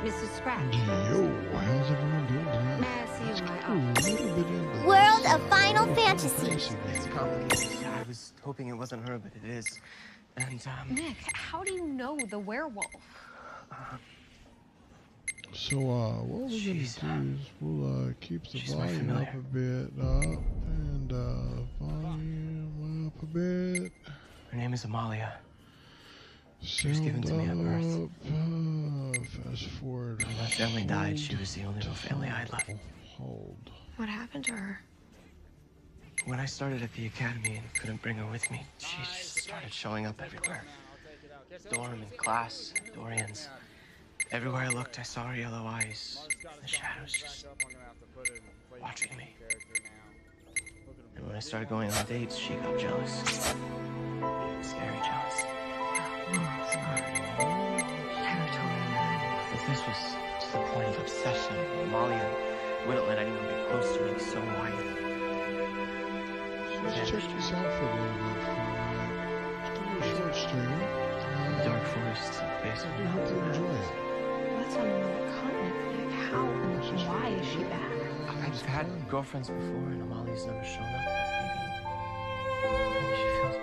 Mrs. Scratch. Yo, how's everyone doing tonight? May I see you in my Cool, a office? little bit into World this, of Final Fantasy. Fantasy It's game. complicated. I was hoping it wasn't her, but it is. And, Nick, how do you know the werewolf? So, what we're gonna do is we'll keep the volume up a bit, and volume up a bit. Her name is Amalia. She was given to me at birth. Fast forward. When my family died, she was the only real family I had left. Hold. What happened to her? When I started at the academy and couldn't bring her with me, she just started showing up everywhere. Dorm and class, Dorian's. Everywhere I looked, I saw her yellow eyes. The shadows just watching me. And when I started going on dates, she got jealous. Scary jealous. If this was to the point of obsession, Amalia wouldn't let anyone get close to me, so why? Let's check this out for a little bit. It's gonna be a short stream. Dark forest, basement. I hope you enjoy it. What's on another continent, Nick? How and why is she back? I've had girlfriends before, and Amalia's never shown up. Maybe she feels.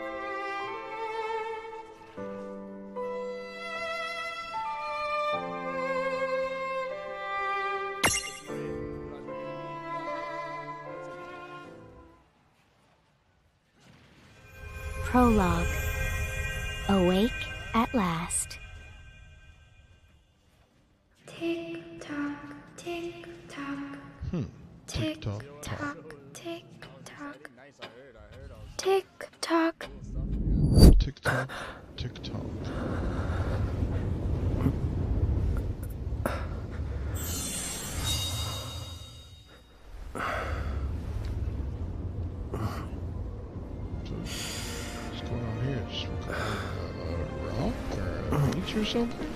Prologue. Awake at last. Tick tock, tick tock. Tick tock, tock, tick tock. Tick tock. Tick tock, tick tock. What's going on here? Just a rock or a beach or something?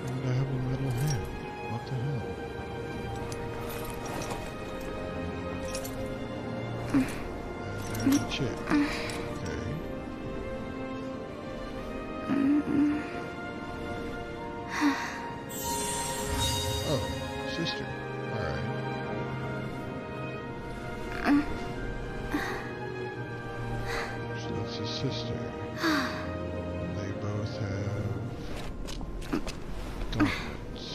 And I have a metal hand. What the hell? And there's a chick. Okay. Oh, sister. Alright. So that's his sister. They both have gauntlets.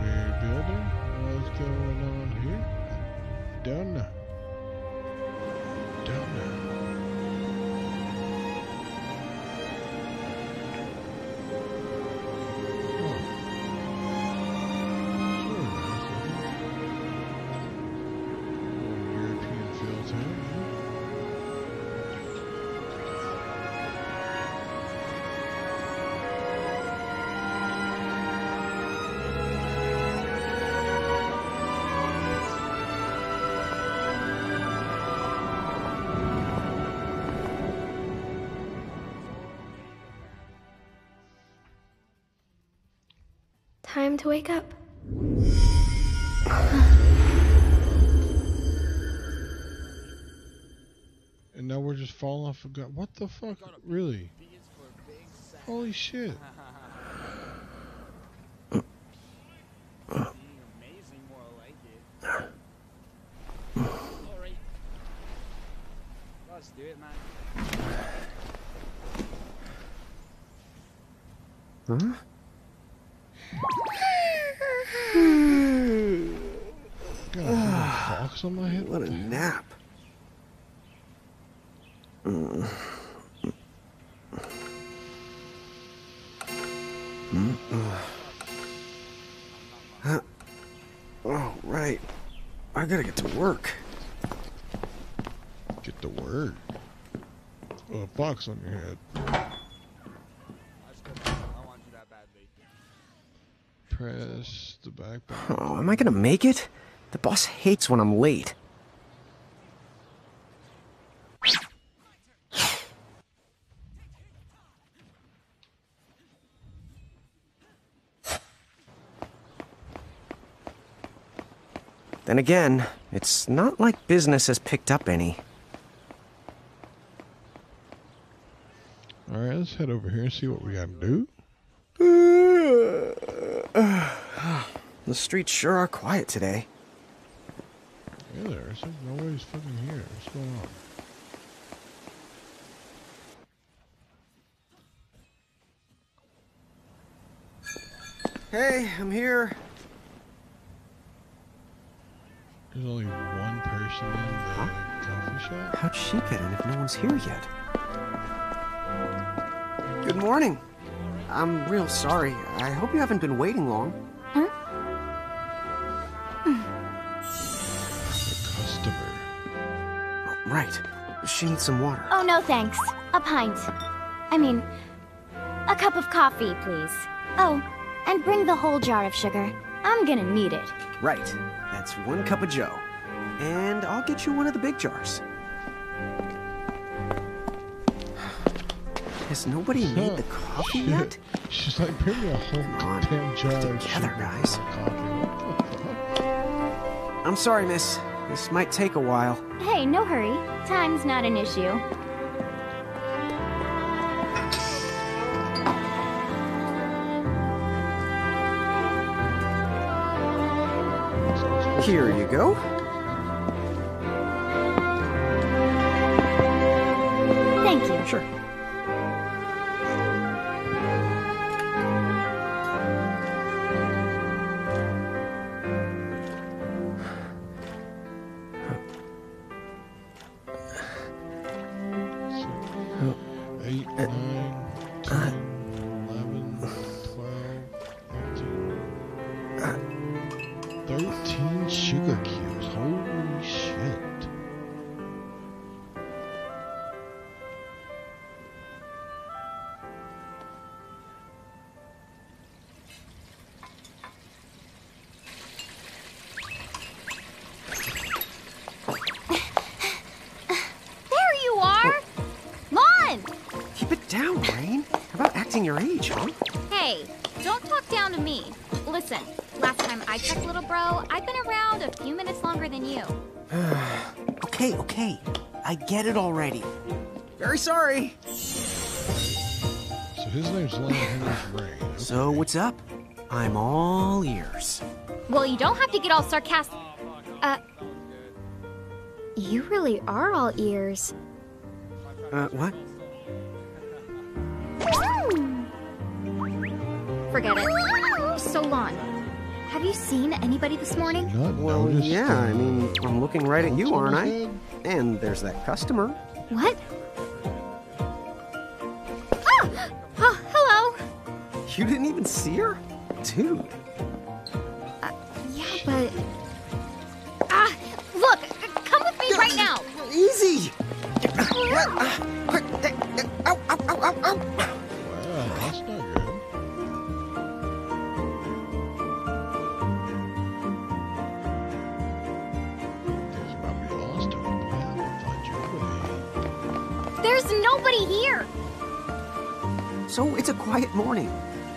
Rebuilding? What's going on here? Don't know. Don't know. Oh. Sure, nice, little European feel to it, huh? Time to wake up. And now we're just falling off of God. What the fuck? Really? Holy shit. Let's do it, man. Huh? Got a fox on my head? What a nap. Oh, right. I gotta get to work. Get the word. Oh, a fox on your head. I want you that badly. press the back button. Oh, am I gonna make it? The boss hates when I'm late. Then again, it's not like business has picked up any. Alright, let's head over here and see what we gotta do. The streets sure are quiet today. Yeah, there's like nobody's fucking here. What's going on? Hey, I'm here. There's only one person in the coffee shop? How'd she get in if no one's here yet? Good morning. I'm real sorry. I hope you haven't been waiting long. Huh? The customer. Oh, right. She needs some water. Oh, no thanks. A pint. I mean, a cup of coffee, please. Oh, and bring the whole jar of sugar. I'm gonna need it. Right. That's 1 cup of joe. And I'll get you one of the big jars. Has nobody made the coffee yet? She's like, bring me a whole damn jar of Together, sugar guys. for coffee. What the fuck? I'm sorry, miss. This might take a while. Hey, no hurry. Time's not an issue. Here you go. Thank you. Sure. Eight, 9, 10, 11, 12, 13 sugar cubes. Holy shit. There you are! Lon! Keep it down, Rain. How about acting your age, huh? Hey, don't talk down to me. Listen, last time I checked, little bro, I've been around a few minutes longer than you. Okay. I get it already. Very sorry. So his name's Lon, his Rain. Okay. So what's up? I'm all ears. Well, you don't have to get all sarcastic. You really are all ears. What? Forget it. So, Lon, have you seen anybody this morning? Not Well, noticed, yeah, I mean, I'm looking right at you, what's on aren't I? his head? And there's that customer. What? Ah! Oh, hello. You didn't even see her? Dude. Yeah, but... Ah! Look! Come with me right now! Easy! Quick! Ow, ow, ow, ow, ow! Wow, that's not good. Think you might be lost over there. Find your way. There's nobody here! So it's a quiet morning.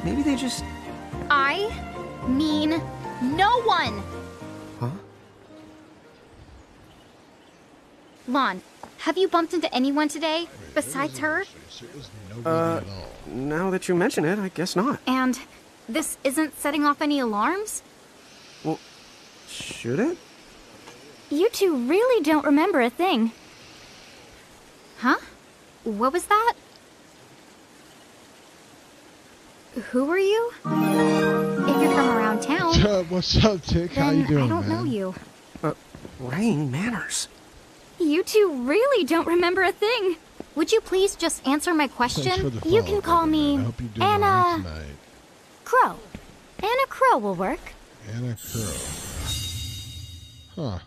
Maybe they just... I mean no one! Huh? Lon, have you bumped into anyone today besides her? So it was nobody at all. Now that you mention it, I guess not. And this isn't setting off any alarms? Well, should it? You two really don't remember a thing. Huh? What was that? Who are you? If you're from around town, What's up, Tick? How you then doing, I don't man? know you. Rain, manners. You two really don't remember a thing. Would you please just answer my Thanks for question? the You follow, can call brother, me man. I hope you're doing all right Anna tonight. Crow. Anna Crow will work. Anna Crow. Huh.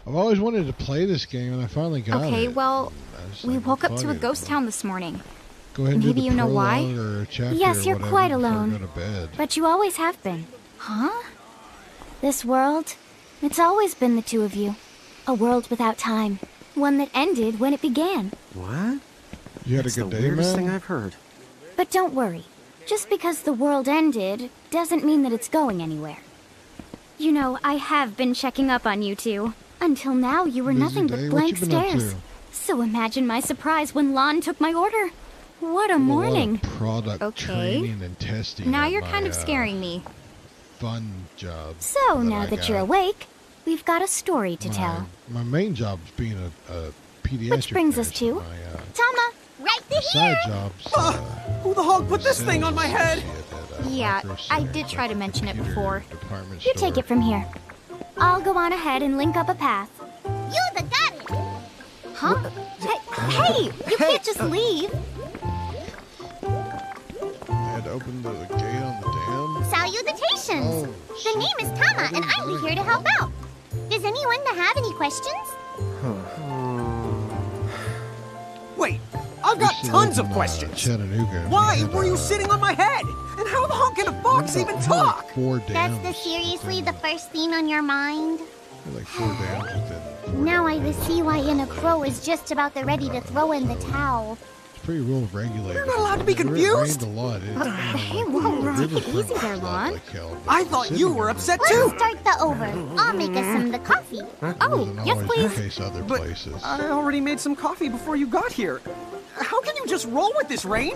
I've always wanted to play this game, and I finally got it. Okay, well, I was we like, woke up fuck to a it. ghost town this morning. Go ahead and Maybe do the you know why? prologue or chapter Yes, or you're whatever quite before I alone. go to bed. But you always have been. Huh? This world, it's always been the two of you. A world without time. One that ended when it began. What? You had That's a good the day, weirdest man? thing I've heard. But don't worry. Just because the world ended doesn't mean that it's going anywhere. You know, I have been checking up on you two. Until now, you were Busy nothing day? but What blank you been up stares. to? So imagine my surprise when Lon took my order. What a A lot of morning. product Okay. training and testing. Now at you're my, kind of scaring me. Fun job. So now I that you're got. awake, we've got a story to tell. My main job is being a pediatric Which brings us nurse. to My, Tama, right my side job's Who the hog put this thing on my head? associate at, Yeah, Micro I Center, did try to like mention it computer before. department You store. take it from here. I'll go on ahead and link up a path. You the got it. Huh? Hey, you can't just leave. I had to open the gate on the dam. Salutations. Oh, The shit. name is Tama, and I'm here to help out. Does anyone have any questions? Wait, I've got Used to tons live of in, questions. Chattanooga. Why We had, were you sitting on my head? And how the hell can a fox even talk? 4 That's dams. the seriously the first thing on your mind? Like 4 dams within 4 Now I days. will see why Inna Crow is just about the ready to throw in the towel. It's pretty well regulated. You're not allowed to be It confused. rained a lot. Hey, whoa, take it easy there, Lon. I thought you were upset too. Let's start the over. I'll make us some the coffee. Oh, yes, please. In case other But places. I already made some coffee before you got here. How can you just roll with this rain?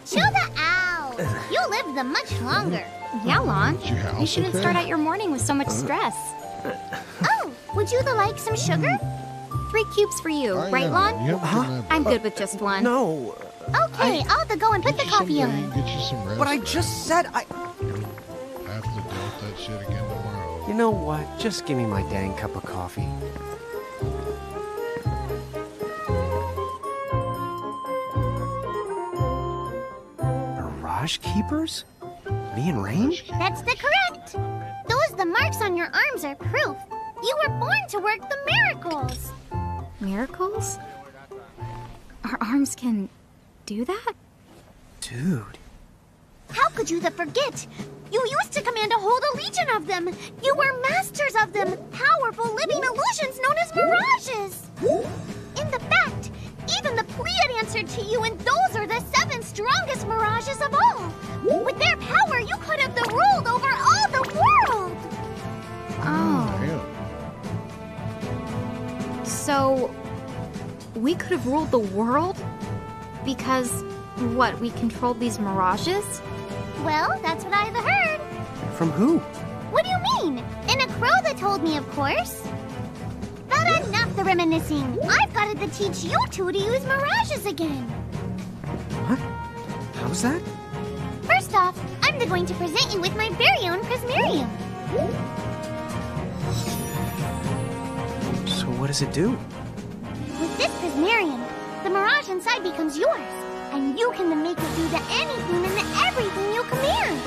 Chill the out. You live the much longer. Yeah, Lon. Is your house You shouldn't okay? start out your morning with so much stress. Oh, would you like some sugar? 3 cubes for you, I right, am. Lon? You haven't done that, I'm but good with just one. No. Okay, I'll go and put the get you some coffee rain, on. Get you some rest. But I man. just said I... I have to deal with that shit again tomorrow. You know what? Just give me my dang cup of coffee. Mirage Keepers? Me and Rain? That's the correct. Those the marks on your arms are proof. You were born to work the miracles. Miracles? Our arms can do that? Dude. How could you forget? You used to command a whole legion of them. You were masters of them, powerful living illusions known as mirages. In the fact, even the Pleiad answered to you, and those are the 7 strongest mirages of all. With their power, you could have ruled over all the world. Oh. Damn. So, we could have ruled the world? Because, what, we controlled these mirages? Well, that's what I've heard. From who? What do you mean? In a crow that told me, of course. But enough the reminiscing. I've got to teach you two to use mirages again. What? How's that? First off, I'm going to present you with my very own Prismarium. So what does it do? With this Prismarium, the mirage inside becomes yours, and you can make it do the anything and the everything you command.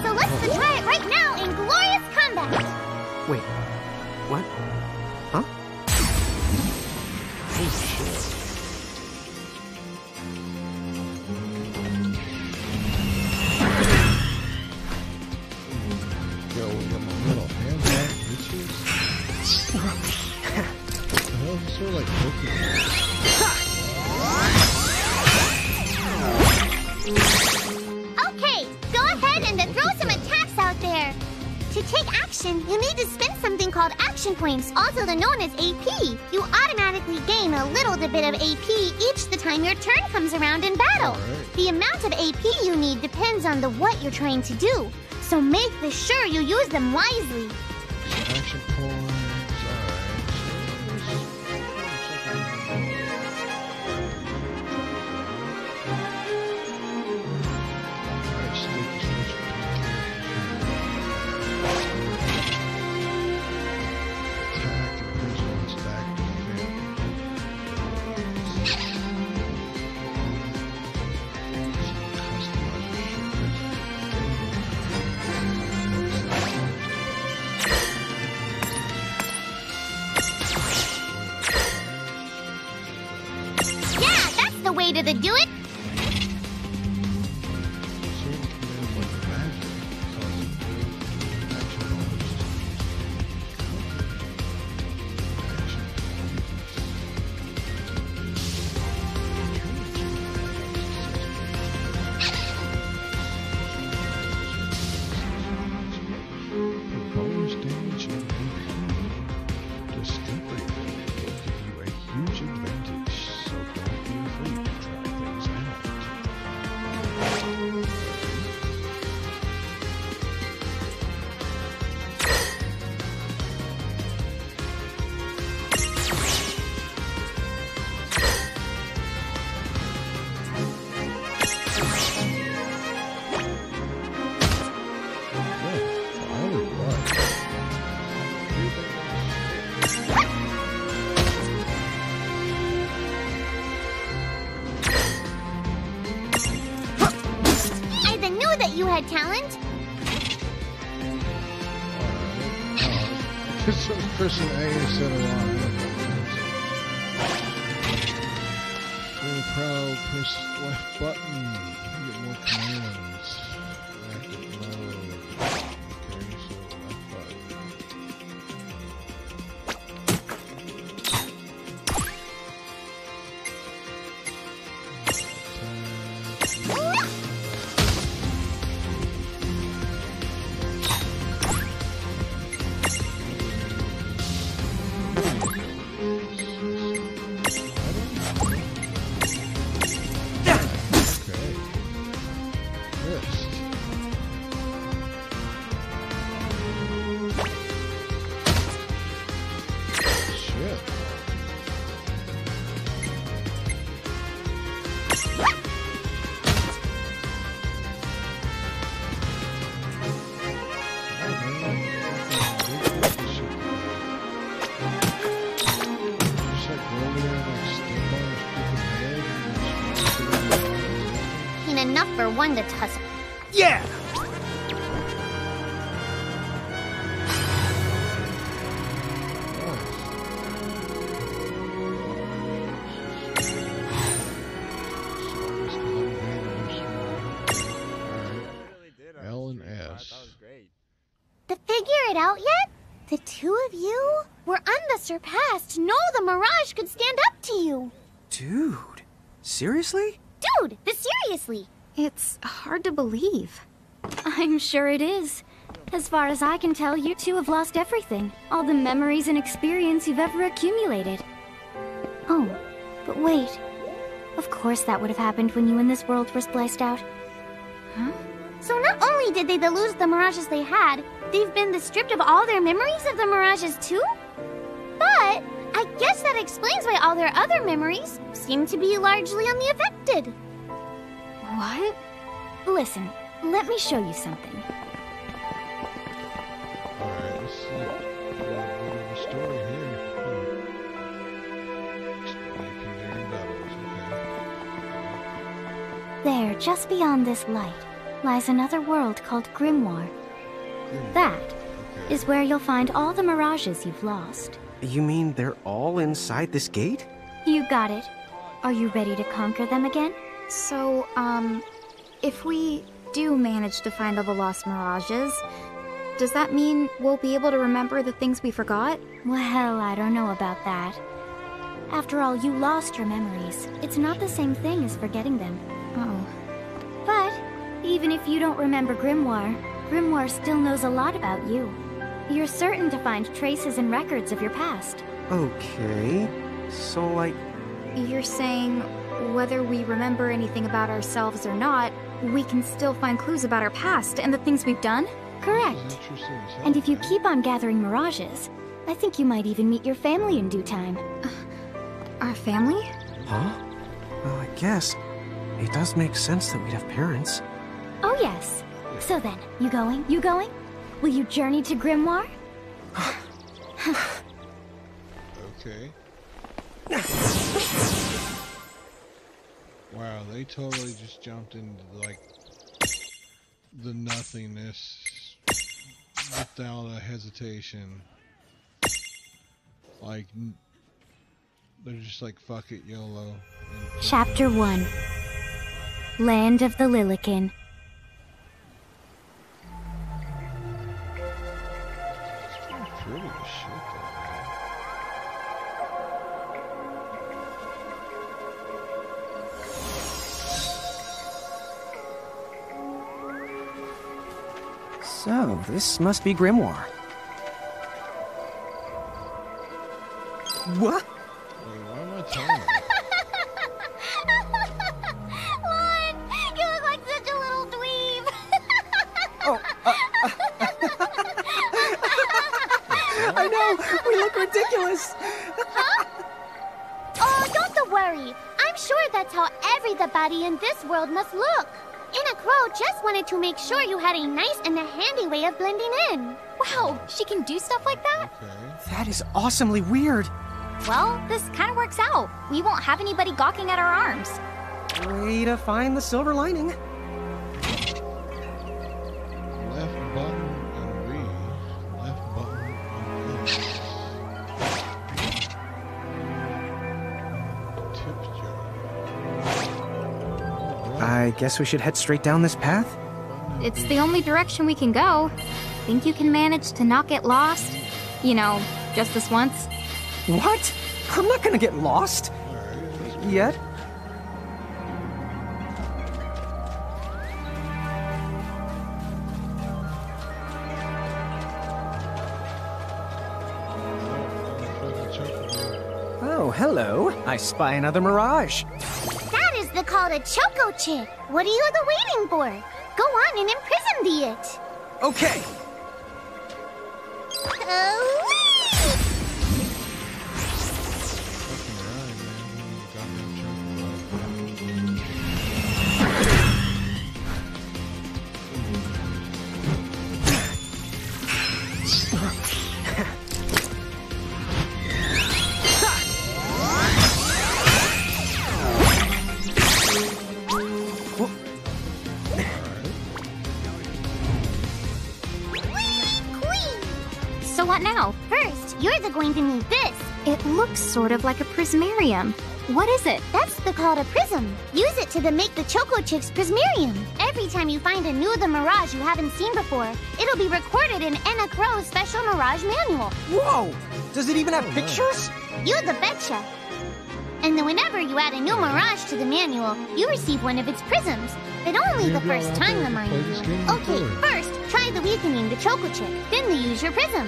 So let's try it right now in glorious combat. Wait. What? Huh? Yo, we got my little hands out, bitches. The hell, it's sort of like Pokemon. Okay, go ahead and throw some attacks out there. To take action, you need to spend something called action points, also known as AP. You automatically gain a little bit of AP each the time your turn comes around in battle. Alright. The amount of AP you need depends on what you're trying to do, so make sure you use them wisely. Action points. Attack, increase one stack defense. activated to do it? Certain commands like magic cause action bonus. Bonus damage and discovery will give you a huge advantage, so don't be afraid to try things out. I then knew that you had talent. This was person A instead of R. Really proud, press left button. You get more commands. Active mode. Okay, so left button. Okay. Wrist. Shit. Ain't enough for one to tussle. Yeah! L and S. To figure it out yet? The two of you were unsurpassed. No, the Mirage could stand up to you. Dude, seriously? Dude, seriously. It's hard to believe. I'm sure it is. As far as I can tell, you two have lost everything. All the memories and experience you've ever accumulated. Oh, but wait. Of course that would have happened when you and this world were spliced out. Huh? So not only did they lose the Mirages they had, they've been stripped of all their memories of the Mirages too? But I guess that explains why all their other memories seem to be largely unaffected. What? Listen, let me show you something. Alright, let's see. The story here. Legendary battles, okay. There, just beyond this light, lies another world called Grimoire. That is where you'll find all the Mirages you've lost. You mean they're all inside this gate? You got it. Are you ready to conquer them again? So, if we do manage to find all the lost Mirages, does that mean we'll be able to remember the things we forgot? Well, I don't know about that. After all, you lost your memories. It's not the same thing as forgetting them. Oh. But even if you don't remember Grimoire, Grimoire still knows a lot about you. You're certain to find traces and records of your past. Okay. So, like... You're saying whether we remember anything about ourselves or not, we can still find clues about our past and the things we've done? Correct. And if you keep on gathering Mirages, I think you might even meet your family in due time. Our family? Huh? Well, I guess it does make sense that we'd have parents. Oh, yes. So then, you going? You going? Will you journey to Grimoire? Okay. Wow, they totally just jumped into, like, the nothingness without a hesitation. Like, they're just like, fuck it, YOLO. Chapter 1. Land of the Lilican. It's pretty pretty as shit, though. So, this must be Grimoire. What? Wait, why am I telling you? Lon, you look like such a little dweeb. Oh, I know! We look ridiculous! Oh, don't worry. I'm sure that's how everybody in this world must look. Inna Crow just wanted to make sure you had a nice and a handy way of blending in. Wow, she can do stuff like that? Okay. That is awesomely weird. Well, this kind of works out. We won't have anybody gawking at our arms. Way to find the silver lining. Left button and V. Left button and X. Tip jar. I guess we should head straight down this path? It's the only direction we can go. Think you can manage to not get lost? You know, just this once? What? I'm not gonna get lost. Yet? Oh, hello. I spy another mirage. That is the call to Choco Chick. What are you waiting for? Go on and imprison the it. Okay. So what now? First, you're going to need this. It looks sort of like a prismarium. What is it? That's the call to Prism. Use it to make the Choco Chick's Prismarium. Every time you find a new the Mirage you haven't seen before, it'll be recorded in Enna Crow's special Mirage manual. Whoa! Does it even have pictures? You the betcha. And then whenever you add a new Mirage to the manual, you receive one of its prisms. But only the first time, mind you. Okay, first, try the weakening the Choco Chick. Then use your prism.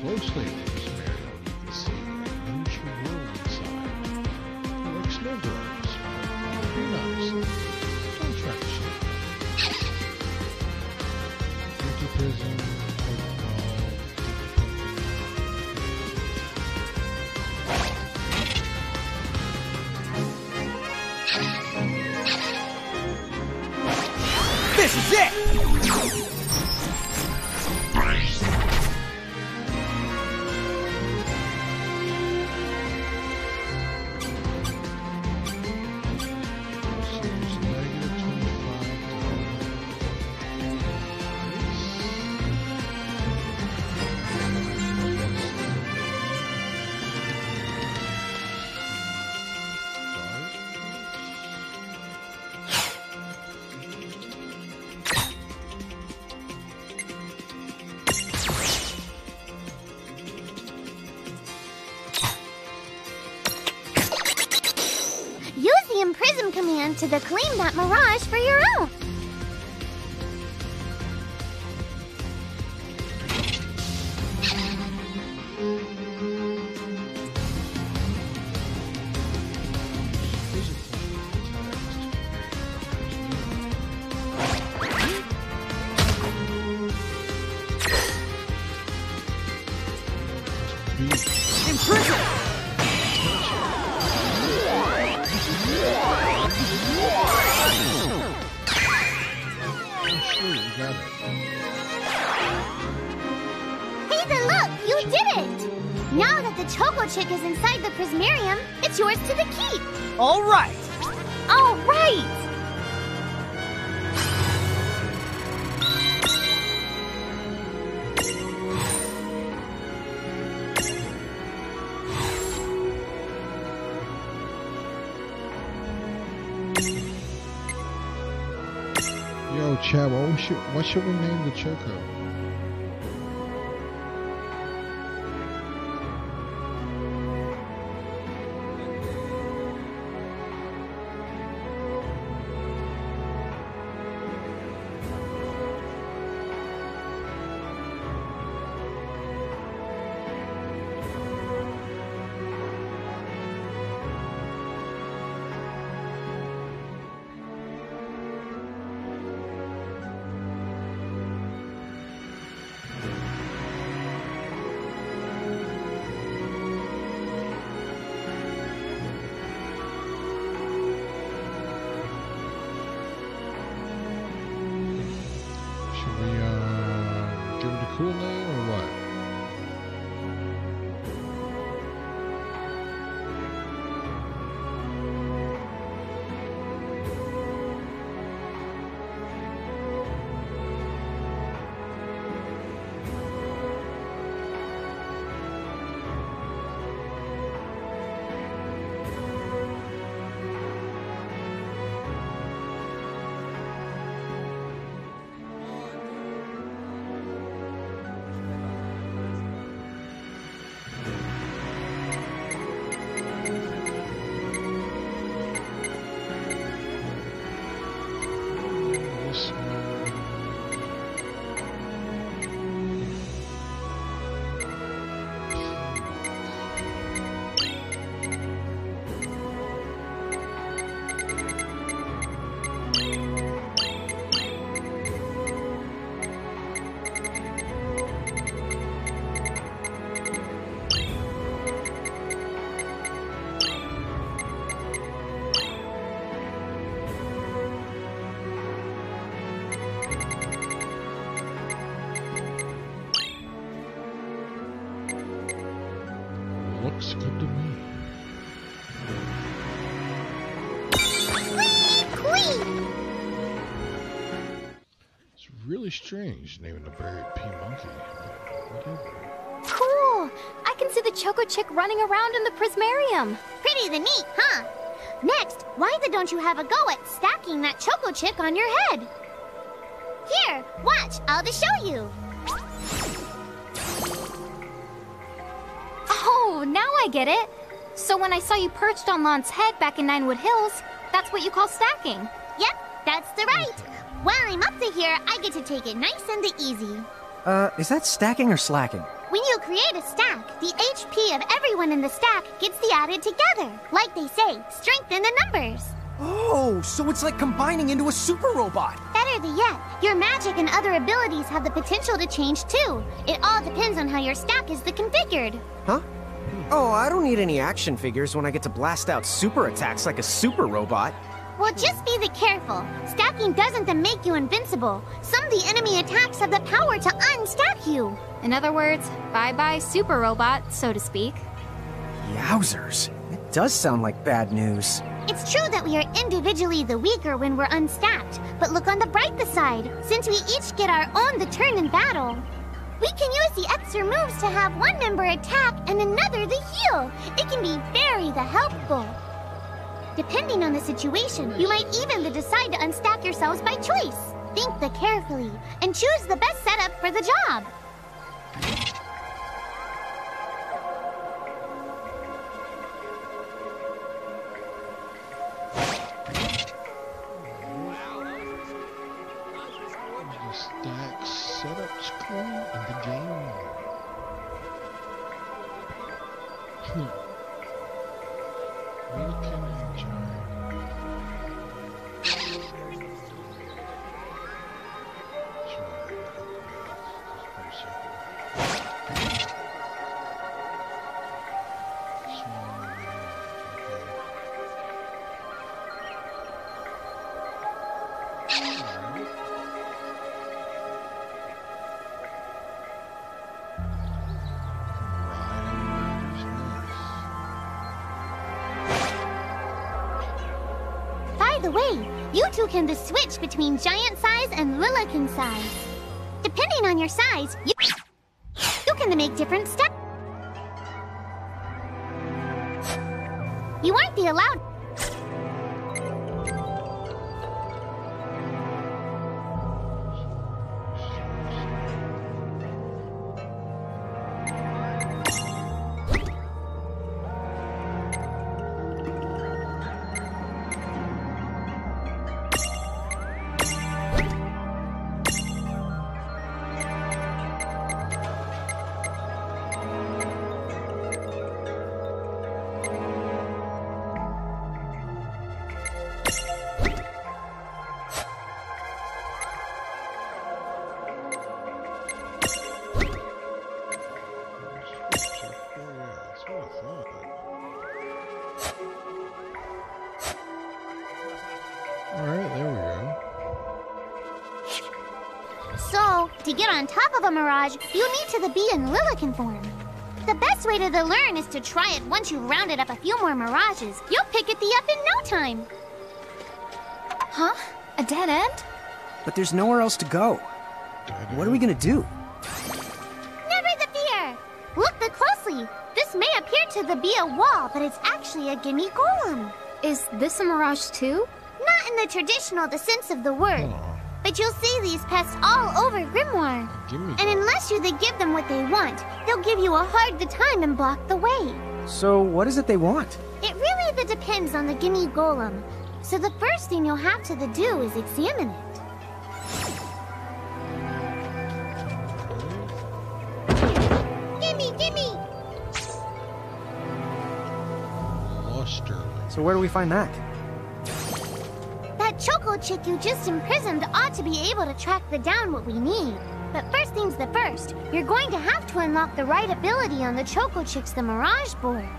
Closely at this scenario, you can see a miniature world inside. Like snow globes. Be nice. Don't try to shit. Empty prison, This is it! Use the Imprism command to claim that Mirage for your own. Choco Chick is inside the Prismarium, it's yours to the keep. All right. All right. Yo, Chad, what should we name the Choco? Cool name or what? Looks good to me. It's really strange naming the bird P Monkey. Cool! I can see the Choco Chick running around in the Prismarium. Pretty the neat, huh? Next, why don't you have a go at stacking that Choco Chick on your head? Here, watch, I'll just show you. Oh, now I get it. So when I saw you perched on Lon's head back in Ninewood Hills, that's what you call stacking. Yep, that's the right. While I'm up to here, I get to take it nice and easy. Is that stacking or slacking? When you create a stack, the HP of everyone in the stack gets the added together. Like they say, strengthen the numbers. Oh, so it's like combining into a super robot. Better yet, your magic and other abilities have the potential to change too. It all depends on how your stack is configured. Huh? Oh, I don't need any action figures when I get to blast out super attacks like a super robot. Well, just be careful. Stacking doesn't make you invincible. Some of the enemy attacks have the power to unstack you. In other words, bye-bye super robot, so to speak. Yowzers. It does sound like bad news. It's true that we are individually the weaker when we're unstacked, but look on the brighter side. Since we each get our own turn in battle, we can use the extra moves to have one member attack and another the heal. It can be very helpful. Depending on the situation, you might even decide to unstack yourselves by choice. Think carefully and choose the best setup for the job. The stack setup screen in the game. We can enjoy. by the way, you two can switch between giant size and Lilican size. Depending on your size, you can make different steps. You aren't the allowed. To get on top of a mirage, you need to be in Lilican form. The best way to learn is to try it once you've rounded up a few more mirages. You'll pick it up in no time. Huh? A dead end? But there's nowhere else to go. What are we gonna do? Never the fear! Look closely. This may appear to be a wall, but it's actually a gimme golem. Is this a mirage too? Not in the traditional sense of the word. But you'll see these pests all over Grimoire. And unless you give them what they want, they'll give you a hard time and block the way. So what is it they want? It really depends on the gimme golem. So the first thing you'll have to do is examine it. Gimme! So where do we find that? That Choco Chick you just imprisoned ought to be able to track down what we need. But first things first, you're going to have to unlock the right ability on the Choco Chick's Mirage board.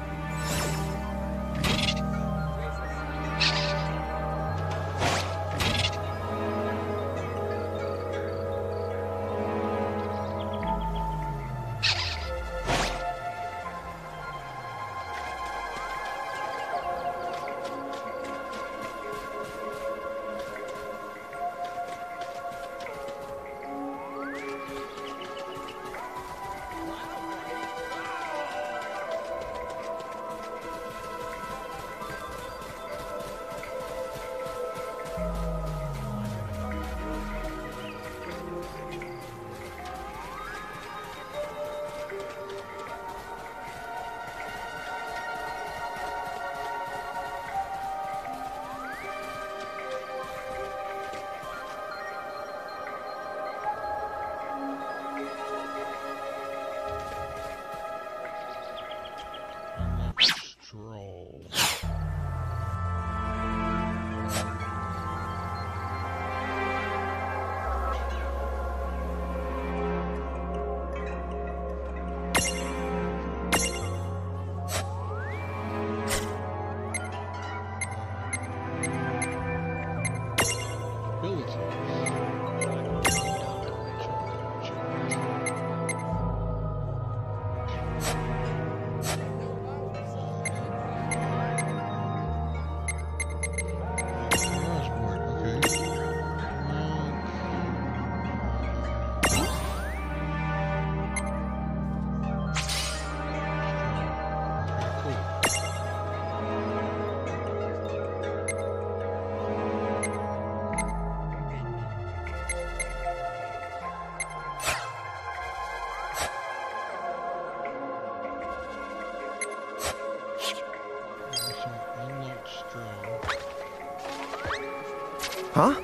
Huh?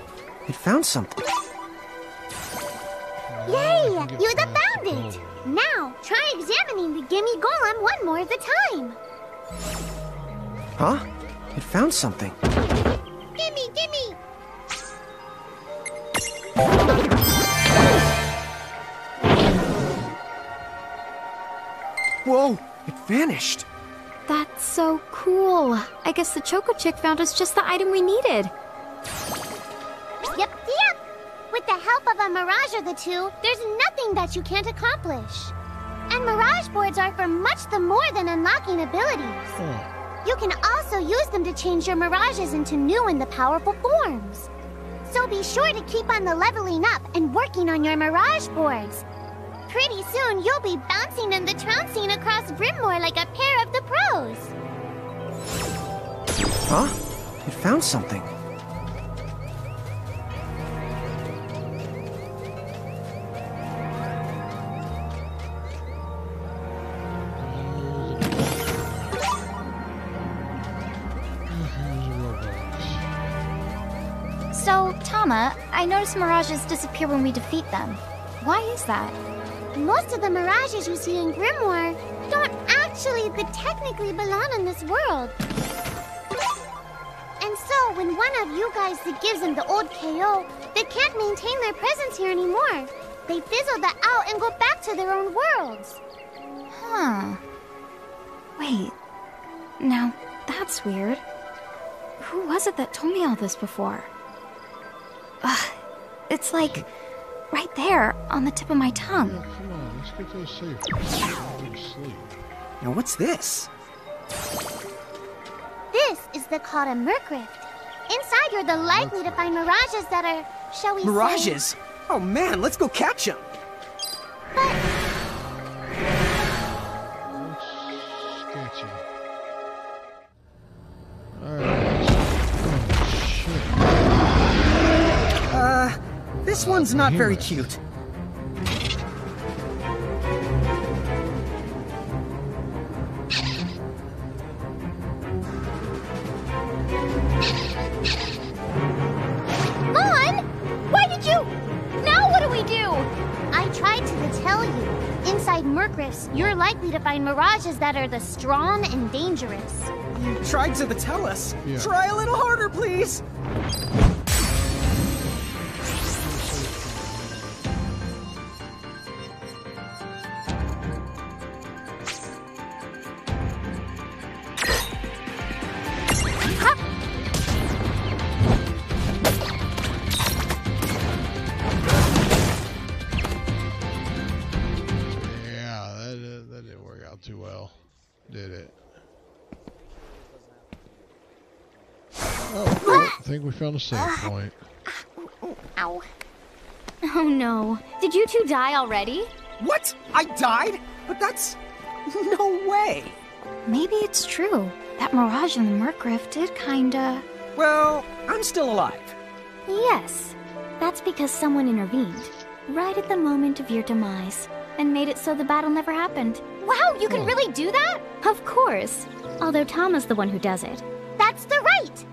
It found something. Yay! You found it! Now, try examining the gimme golem one more time. Huh? It found something. Gimme! Whoa! It vanished! That's so cool. I guess the Choco Chick found us just the item we needed. Yep. With the help of a mirage or two, there's nothing that you can't accomplish. And mirage boards are for much more than unlocking abilities. You can also use them to change your mirages into new and powerful forms. So be sure to keep on the leveling up and working on your mirage boards. Pretty soon, you'll be bouncing and trouncing across Brimmore like a pair of the pros. Huh? It found something. So, Tama, I noticed mirages disappear when we defeat them. Why is that? Most of the mirages you see in Grimoire don't actually technically belong in this world. And so, when one of you guys gives them the old KO, they can't maintain their presence here anymore. They fizzle out and go back to their own worlds. Huh. Wait. Now, that's weird. Who was it that told me all this before? It's like right there on the tip of my tongue. Yeah, come on, let's get those safe. Sleep. Now what's this? This is called a Mercrift. Inside, you're likely to find mirages that are, shall we say... Mirages? Oh man, let's go catch them. But... That's sketchy. Alright. Oh, shit. This one's not very cute. Lon! Why did you... Now what do we do? I tried to tell you. Inside Mercrifts, you're likely to find mirages that are strong and dangerous. You tried to tell us. Yeah. Try a little harder, please. Too well, did it? Oh, I think we found a save point. Ow. Oh no. Did you two die already? What? I died? But that's... no way. Maybe it's true. That mirage in the Mercrift did kinda... Well, I'm still alive. Yes. That's because someone intervened. Right at the moment of your demise. And made it so the battle never happened. Wow, you can really do that? Of course. Although Tama's the one who does it. That's right.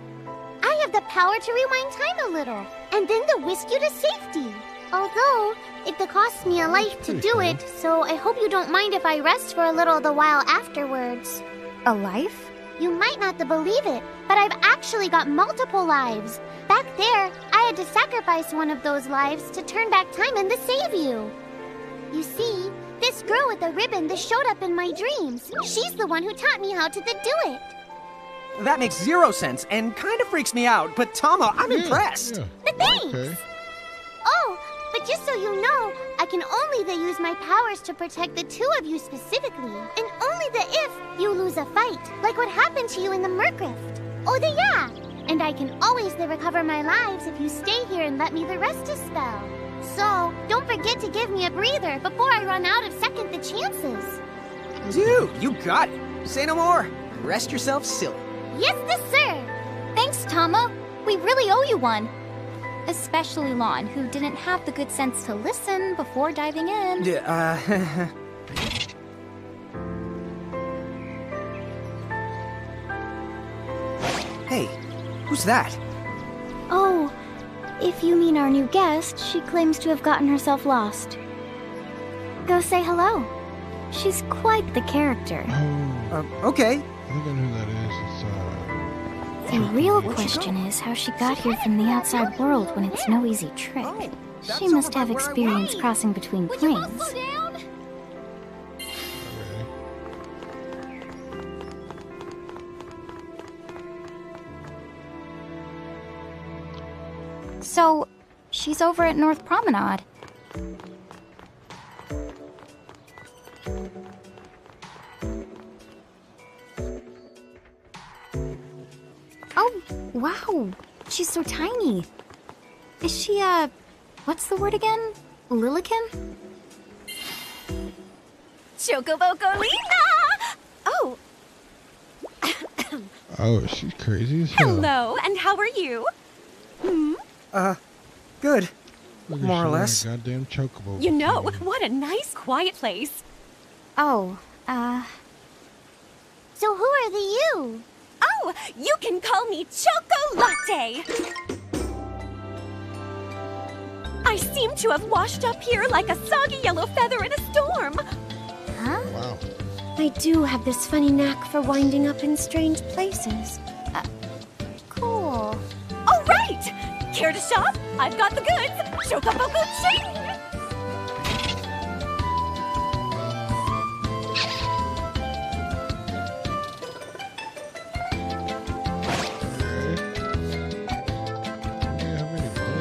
I have the power to rewind time a little, and then to whisk you to safety. Although, it costs me a life to do it, so I hope you don't mind if I rest for a little while afterwards. A life? You might not believe it, but I've actually got multiple lives. Back there, I had to sacrifice one of those lives to turn back time and to save you. You see, this girl with the ribbon that showed up in my dreams, she's the one who taught me how to do it. That makes zero sense and kind of freaks me out, but Tama, I'm impressed. Yeah. Thanks! Okay. Oh, but just so you know, I can only use my powers to protect the two of you specifically, and only if you lose a fight, like what happened to you in the Mercrift. Oh, yeah! And I can always recover my lives if you stay here and let me rest a spell. So, don't forget to give me a breather before I run out of second chances. Dude, you got it. Say no more. Rest yourself silly. Yes, sir. Thanks, Tama. We really owe you one. Especially Lon, who didn't have the good sense to listen before diving in. Hey, who's that? Oh, if you mean our new guest, she claims to have gotten herself lost. Go say hello. She's quite the character. Oh, Okay. I think I know who that is. The real question is how she got here from the outside world when it's no easy trick. She must have experience crossing between planes. So, she's over at North Promenade. Wow, she's so tiny. Is she, what's the word again? Lilikin? Chocobocolina! Oh. Oh, she's crazy as hell. Hello, and how are you? Good. Look at More or she less. got a goddamn chocobo. You know, bikini. what a nice, quiet place. Oh, So who are the you? Oh, you can call me Chocolate. I seem to have washed up here like a soggy yellow feather in a storm. Huh? Wow. I do have this funny knack for winding up in strange places. Cool. All right! Care to shop? I've got the goods. Chocoboco Ching! Yeah, how many money though?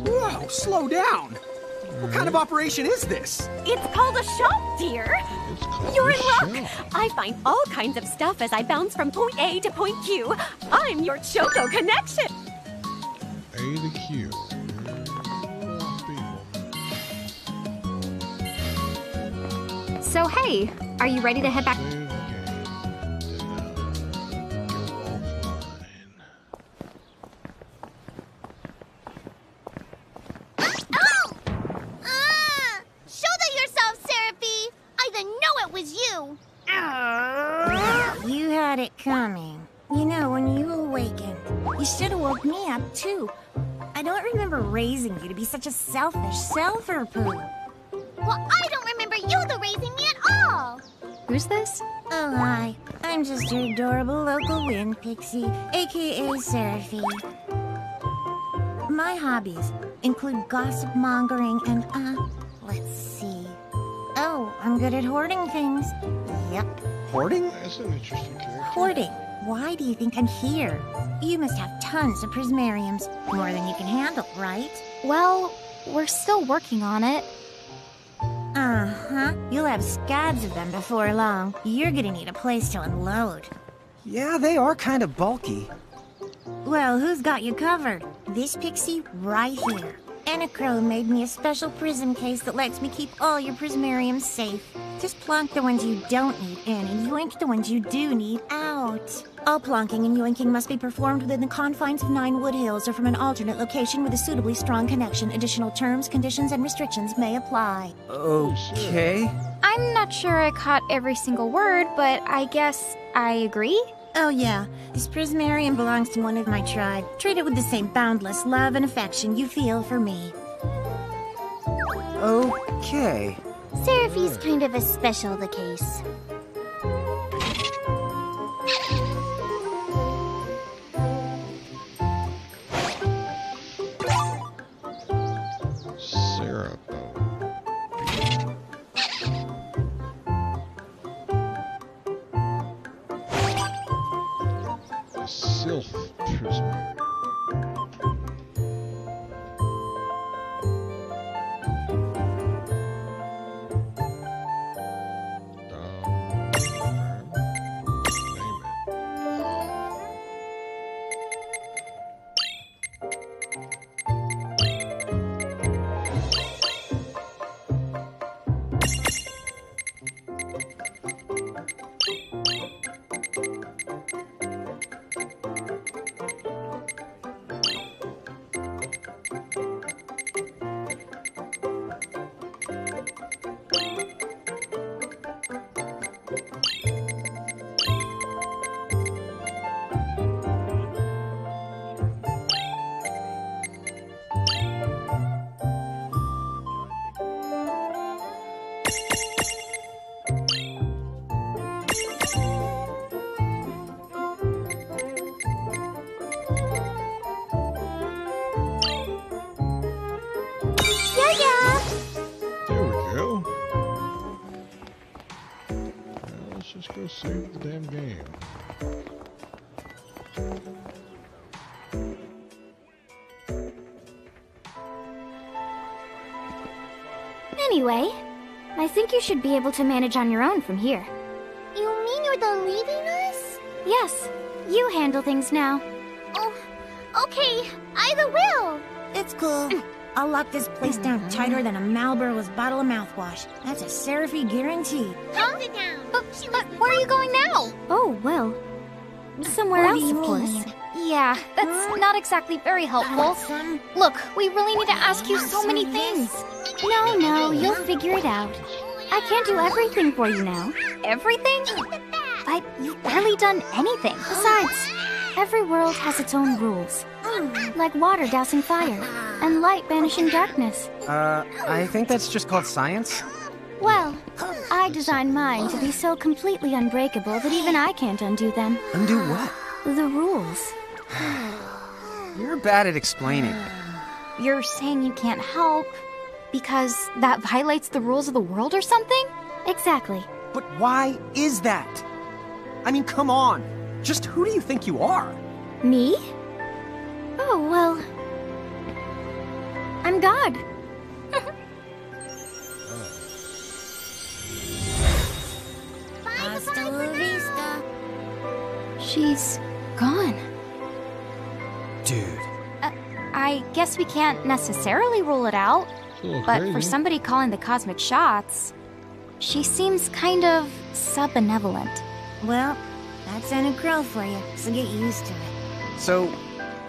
Whoa, slow down! What kind of operation is this? It's called a shop, dear. It's called You're a in luck. shop. I find all kinds of stuff as I bounce from point A to point Q. I'm your Choco connection. A to Q. so hey, are you ready to head back? Save the game. Go offline. Shoulder yourself, Seraphie! I didn't know it was you! You had it coming. You know, when you awakened, you should have woke me up, too. I don't remember raising you to be such a selfish self-poo. Well, I don't remember you raising me at all! Who's this? Oh, hi. I'm just your adorable local wind pixie, aka Seraphie. My hobbies include gossip mongering and, let's see. Oh, I'm good at hoarding things. Yep, Hoarding? That's an interesting character. hoarding. Why do you think I'm here? You must have tons of prismariums. More than you can handle, right? Well, we're still working on it. Uh-huh. You'll have scads of them before long. You're gonna need a place to unload. Yeah, they are kind of bulky. Well, who's got you covered? This pixie right here. Enachrome made me a special prism case that lets me keep all your prismariums safe. Just plonk the ones you don't need in and yoink the ones you do need out. All plonking and yoinking must be performed within the confines of 9 Wood Hills or from an alternate location with a suitably strong connection. Additional terms, conditions, and restrictions may apply. Okay. I'm not sure I caught every single word, but I guess I agree. Oh yeah, this prismarium belongs to one of my tribe. Treat it with the same boundless love and affection you feel for me. Okay. Seraphie's kind of a special the case. Sarah. Sylph Prismarium. There we go. Now let's just go save the damn game. Anyway, I think you should be able to manage on your own from here. You mean you're the leaving us? Yes, you handle things now. Oh, okay. Either will. It's cool. I'll lock this place down tighter than a Marlboro's bottle of mouthwash. That's a Seraphy guarantee. Huh? Sit down. But where are you going now? Oh, well, somewhere What do else, you of course. mean? Yeah, that's not exactly very helpful. Look, we really need to ask you so many things. No, you'll figure it out. I can't do everything for you now. Everything? But you've barely done anything. Besides, every world has its own rules. Like water dousing fire, and light banishing darkness. I think that's just called science. Well, I designed mine to be so completely unbreakable that even I can't undo them. Undo what? The rules. You're bad at explaining. You're saying you can't help because that violates the rules of the world or something? Exactly. But why is that? I mean, come on. Just who do you think you are? Me? Oh, well... I'm God. Hasta la vista. She's gone. Dude. I guess we can't necessarily rule it out, but for somebody calling the cosmic shots, she seems kind of sub-benevolent. Well, that's Anna Crow for you, so get used to it. So,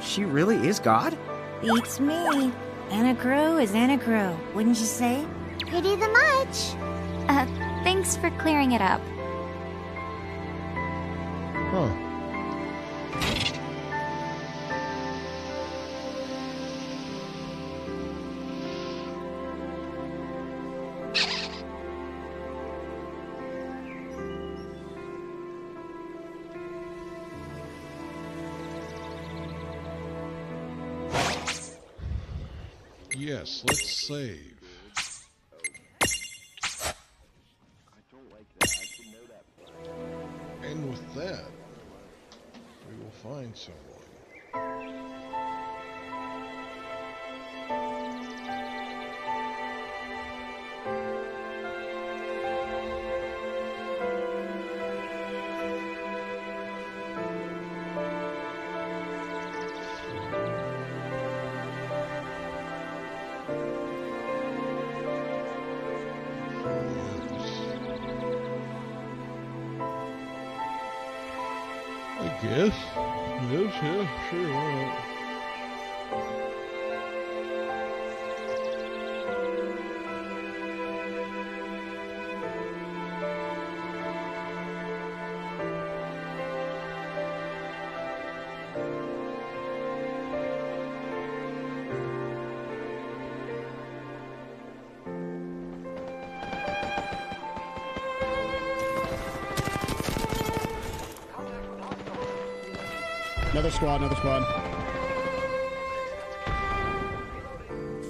she really is God? Beats me. Anna Crow is Anna Crow, wouldn't you say? Pretty the much. Thanks for clearing it up. Huh. Yes, let's save. And with that, we will find someone. I guess. Yes, yeah, sure, why not? Another squad, another squad.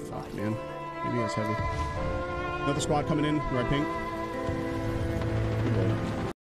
Fuck, man. Maybe it's heavy. Another squad coming in, right pink. Reload.